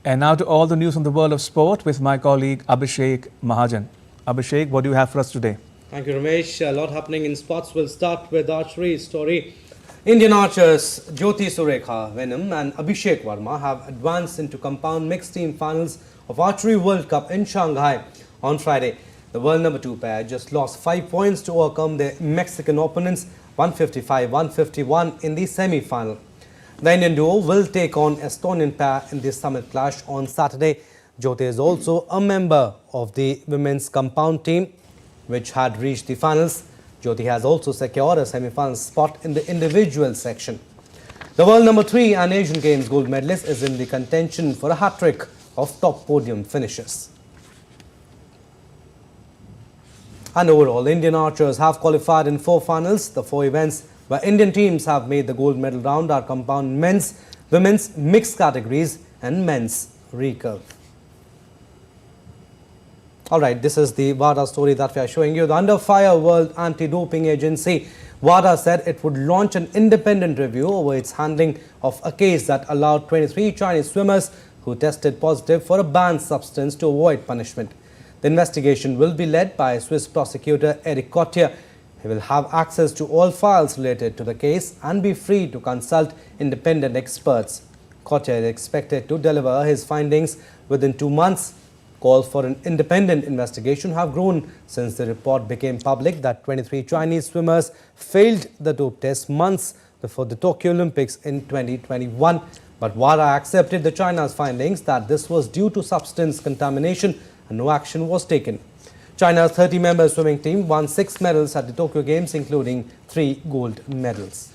And now to all the news from the world of sport with my colleague Abhishek Mahajan. Abhishek, what do you have for us today? Thank you, Ramesh. A lot happening in sports. We'll start with archery story. Indian archers Jyoti Surekha Venom and Abhishek Verma have advanced into compound mixed team finals of Archery World Cup in Shanghai on Friday. The world number 2 pair just lost 5 points to overcome their Mexican opponents 155-151 in the semi-final. The Indian duo will take on Estonian pair in the summit clash on Saturday. Jyoti is also a member of the women's compound team, which had reached the finals. Jyoti has also secured a semi-final spot in the individual section. The world number 3 and Asian Games gold medalist is in the contention for a hat-trick of top podium finishes. And overall, Indian archers have qualified in 4 finals. The 4 events where Indian teams have made the gold medal round are compound men's, women's, mixed categories and men's recurve. Alright, this is the WADA story that we are showing you. The Under Fire World Anti-Doping Agency, WADA, said it would launch an independent review over its handling of a case that allowed 23 Chinese swimmers who tested positive for a banned substance to avoid punishment. The investigation will be led by Swiss prosecutor Eric Cotier. He will have access to all files related to the case and be free to consult independent experts. Cotier is expected to deliver his findings within 2 months. Calls for an independent investigation have grown since the report became public that 23 Chinese swimmers failed the dope test months before the Tokyo Olympics in 2021. But WADA accepted the China's findings that this was due to substance contamination and no action was taken. China's 30-member swimming team won 6 medals at the Tokyo Games, including 3 gold medals.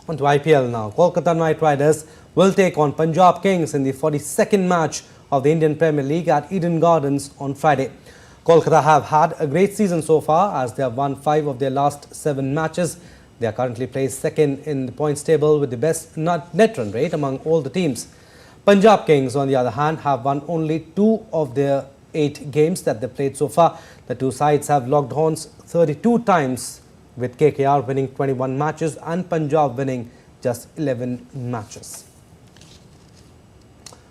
On to IPL now. Kolkata Knight Riders will take on Punjab Kings in the 42nd match of the Indian Premier League at Eden Gardens on Friday. Kolkata have had a great season so far as they have won 5 of their last 7 matches. They are currently placed second in the points table with the best net run rate among all the teams. Punjab Kings, on the other hand, have won only 2 of their 8 games that they played so far. The two sides have locked horns 32 times, with KKR winning 21 matches and Punjab winning just 11 matches.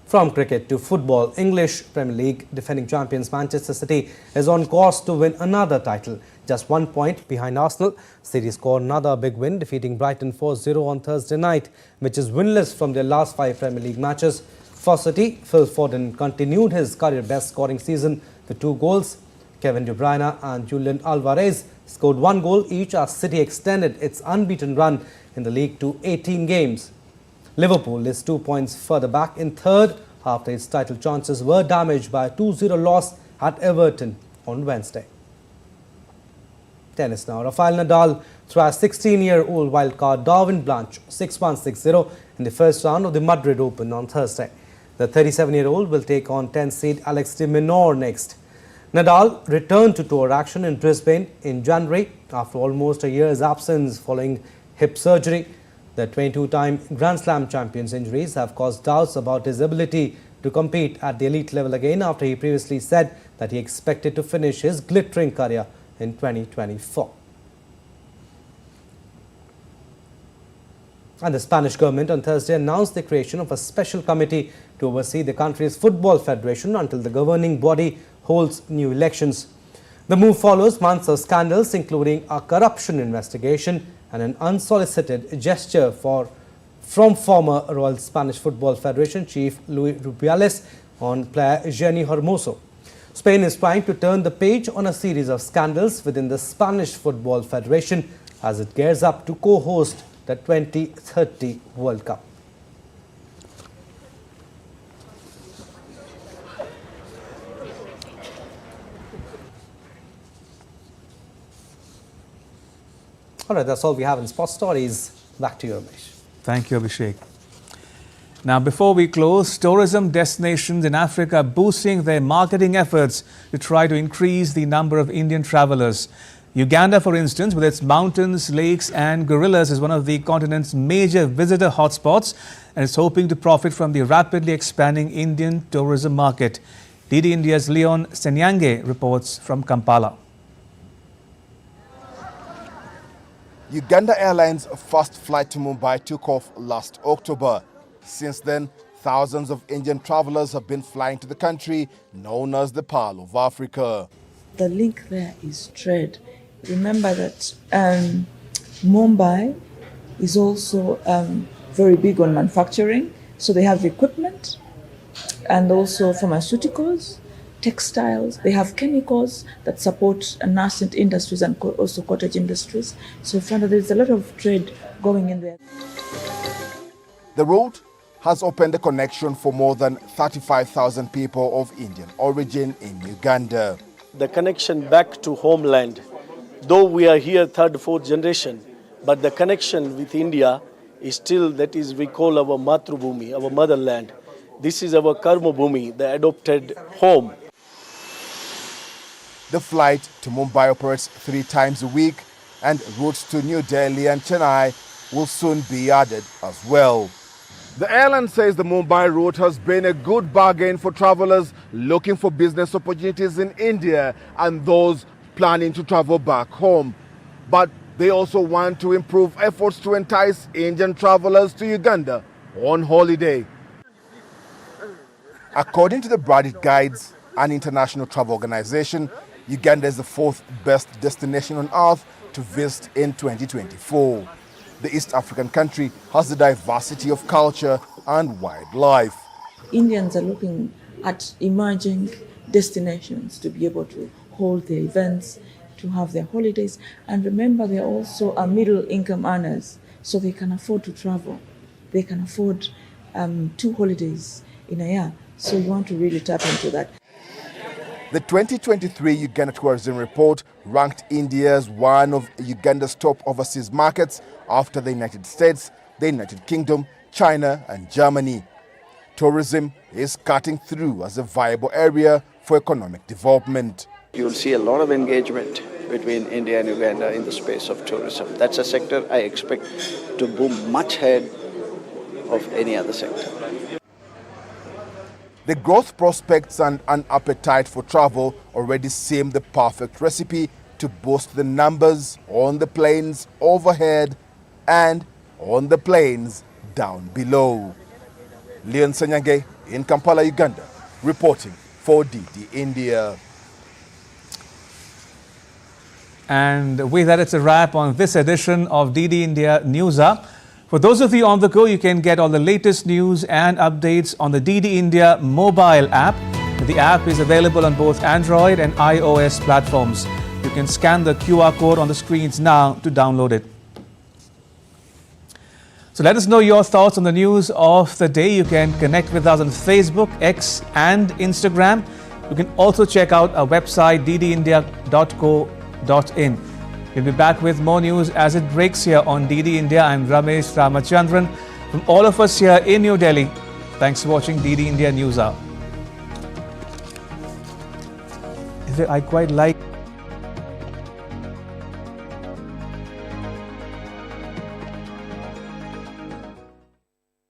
From cricket to football, English Premier League defending champions Manchester City is on course to win another title. Just 1 point behind Arsenal, City scored another big win, defeating Brighton 4-0 on Thursday night, which is winless from their last 5 Premier League matches. For City, Phil Foden continued his career best scoring season with 2 goals. Kevin De Bruyne and Julian Alvarez scored 1 goal each as City extended its unbeaten run in the league to 18 games. Liverpool is 2 points further back in third after its title chances were damaged by a 2-0 loss at Everton on Wednesday. Tennis now. Rafael Nadal thrashed 16-year-old wildcard Darwin Blanche 6-1, 6-0 in the first round of the Madrid Open on Thursday. The 37-year-old will take on 10th seed Alex de Minaur next. Nadal returned to tour action in Brisbane in January after almost a year's absence following hip surgery. The 22-time Grand Slam champion's injuries have caused doubts about his ability to compete at the elite level again after he previously said that he expected to finish his glittering career in 2024. And the Spanish government on Thursday announced the creation of a special committee to oversee the country's football federation until the governing body holds new elections. The move follows months of scandals, including a corruption investigation and an unsolicited gesture from former Royal Spanish Football Federation chief Luis Rubiales on player Jenny Hermoso. Spain is trying to turn the page on a series of scandals within the Spanish Football Federation as it gears up to co-host the 2030 World Cup. All right, that's all we have in Sports Stories. Back to you, Ramesh. Thank you, Abhishek. Now, before we close, tourism destinations in Africa are boosting their marketing efforts to try to increase the number of Indian travelers. Uganda, for instance, with its mountains, lakes and gorillas, is one of the continent's major visitor hotspots and is hoping to profit from the rapidly expanding Indian tourism market. DD India's Leon Senyange reports from Kampala. Uganda Airlines' first flight to Mumbai took off last October. Since then, thousands of Indian travelers have been flying to the country, known as the Pearl of Africa. The link there is trade. Remember that Mumbai is also very big on manufacturing, so they have equipment and also pharmaceuticals, textiles. They have chemicals that support nascent industries and also cottage industries. So there's a lot of trade going in there. The road has opened a connection for more than 35,000 people of Indian origin in Uganda. The connection back to homeland, though we are here third, fourth generation, but the connection with India is still, that is, we call our Matrubhumi, our motherland. This is our Karma Bhumi, the adopted home. The flight to Mumbai operates 3 times a week, and routes to New Delhi and Chennai will soon be added as well. The airline says the Mumbai route has been a good bargain for travelers looking for business opportunities in India and those planning to travel back home. But they also want to improve efforts to entice Indian travelers to Uganda on holiday. According to the Bradit Guides, an international travel organization, Uganda is the 4th best destination on earth to visit in 2024. The East African country has a diversity of culture and wildlife. Indians are looking at emerging destinations to be able to hold their events, to have their holidays. And remember, they also are middle income earners, so they can afford to travel. They can afford 2 holidays in a year. So you want to really tap into that. The 2023 Uganda Tourism Report ranked India as one of Uganda's top overseas markets after the United States, the United Kingdom, China and Germany. Tourism is cutting through as a viable area for economic development. You'll see a lot of engagement between India and Uganda in the space of tourism. That's a sector I expect to boom much ahead of any other sector. The growth prospects and an appetite for travel already seem the perfect recipe to boost the numbers on the planes overhead and on the planes down below. Leon Sanyange in Kampala, Uganda, reporting for DD India. And with that, it's a wrap on this edition of DD India News Up. For those of you on the go, you can get all the latest news and updates on the DD India mobile app. The app is available on both Android and iOS platforms. You can scan the QR code on the screens now to download it. So let us know your thoughts on the news of the day. You can connect with us on Facebook, X and Instagram. You can also check out our website ddindia.co.in. We'll be back with more news as it breaks here on DD India. I'm Ramesh Ramachandran. From all of us here in New Delhi, thanks for watching DD India News Hour. I quite like